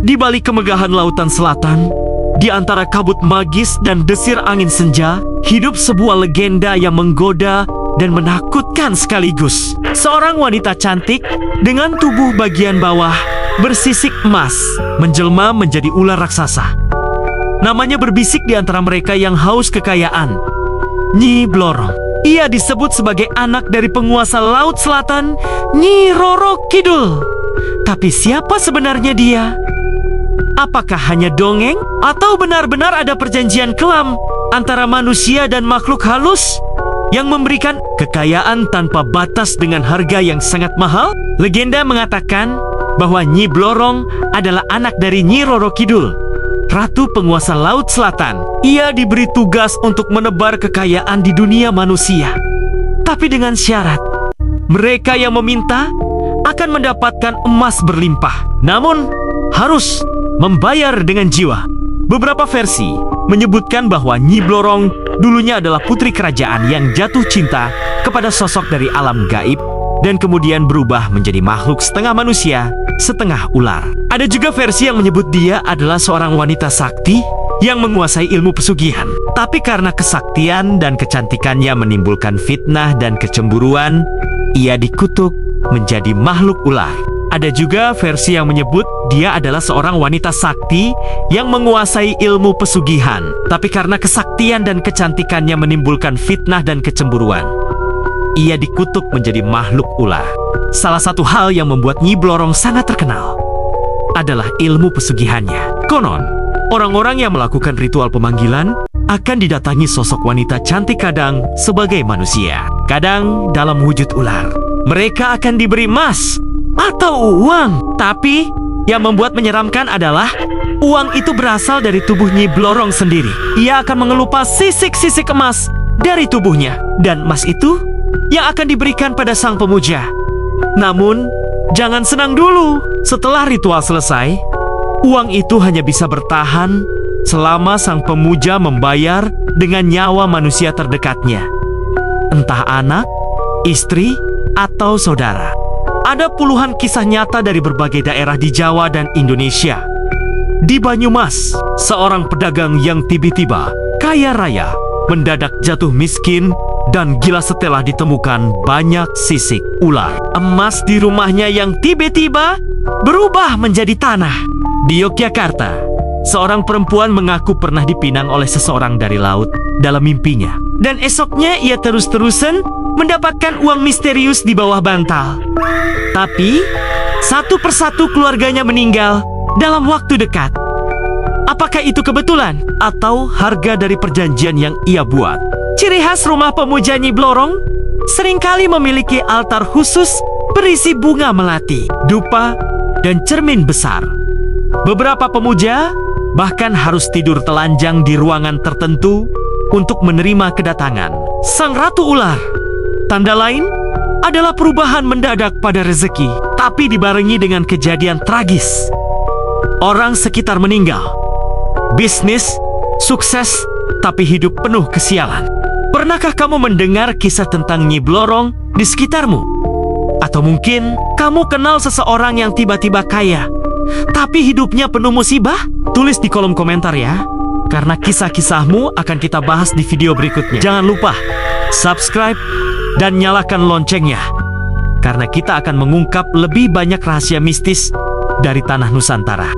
Di balik kemegahan lautan selatan, di antara kabut magis dan desir angin senja, hidup sebuah legenda yang menggoda dan menakutkan sekaligus. Seorang wanita cantik dengan tubuh bagian bawah bersisik emas menjelma menjadi ular raksasa. Namanya berbisik di antara mereka yang haus kekayaan. Nyi Blorong. Ia disebut sebagai anak dari penguasa Laut Selatan, Nyi Roro Kidul. Tapi siapa sebenarnya dia? Apakah hanya dongeng atau benar-benar ada perjanjian kelam antara manusia dan makhluk halus yang memberikan kekayaan tanpa batas dengan harga yang sangat mahal? Legenda mengatakan bahwa Nyi Blorong adalah anak dari Nyi Roro Kidul, ratu penguasa Laut Selatan. Ia diberi tugas untuk menebar kekayaan di dunia manusia. Tapi dengan syarat, mereka yang meminta akan mendapatkan emas berlimpah. Namun, harus membayar dengan jiwa. Beberapa versi menyebutkan bahwa Nyi Blorong dulunya adalah putri kerajaan yang jatuh cinta kepada sosok dari alam gaib dan kemudian berubah menjadi makhluk setengah manusia, setengah ular. Ada juga versi yang menyebut dia adalah seorang wanita sakti yang menguasai ilmu pesugihan. Tapi karena kesaktian dan kecantikannya menimbulkan fitnah dan kecemburuan, ia dikutuk menjadi makhluk ular. Ada juga versi yang menyebut dia adalah seorang wanita sakti yang menguasai ilmu pesugihan. Tapi karena kesaktian dan kecantikannya menimbulkan fitnah dan kecemburuan, ia dikutuk menjadi makhluk ular. Salah satu hal yang membuat Nyi Blorong sangat terkenal adalah ilmu pesugihannya. Konon, orang-orang yang melakukan ritual pemanggilan akan didatangi sosok wanita cantik, kadang sebagai manusia, kadang dalam wujud ular. Mereka akan diberi emas atau uang. Tapi yang membuat menyeramkan adalah uang itu berasal dari tubuh Nyi Blorong sendiri. Ia akan mengelupas sisik-sisik emas dari tubuhnya, dan emas itu yang akan diberikan pada sang pemuja. Namun, jangan senang dulu. Setelah ritual selesai, uang itu hanya bisa bertahan selama sang pemuja membayar dengan nyawa manusia terdekatnya, entah anak, istri, atau saudara. Ada puluhan kisah nyata dari berbagai daerah di Jawa dan Indonesia. Di Banyumas, seorang pedagang yang tiba-tiba kaya raya mendadak jatuh miskin dan gila setelah ditemukan banyak sisik ular. Emas di rumahnya yang tiba-tiba berubah menjadi tanah. Di Yogyakarta, seorang perempuan mengaku pernah dipinang oleh seseorang dari laut dalam mimpinya. Dan esoknya ia terus-terusan mendapatkan uang misterius di bawah bantal. Tapi, satu persatu keluarganya meninggal dalam waktu dekat. Apakah itu kebetulan atau harga dari perjanjian yang ia buat? Ciri khas rumah pemuja Nyi Blorong seringkali memiliki altar khusus berisi bunga melati, dupa, dan cermin besar. Beberapa pemuja bahkan harus tidur telanjang di ruangan tertentu untuk menerima kedatangan sang ratu ular. Tanda lain adalah perubahan mendadak pada rezeki, tapi dibarengi dengan kejadian tragis. Orang sekitar meninggal, bisnis sukses, tapi hidup penuh kesialan. Pernahkah kamu mendengar kisah tentang Nyi Blorong di sekitarmu? Atau mungkin kamu kenal seseorang yang tiba-tiba kaya, tapi hidupnya penuh musibah? Tulis di kolom komentar ya, karena kisah-kisahmu akan kita bahas di video berikutnya. Jangan lupa subscribe dan nyalakan loncengnya, karena kita akan mengungkap lebih banyak rahasia mistis dari tanah Nusantara.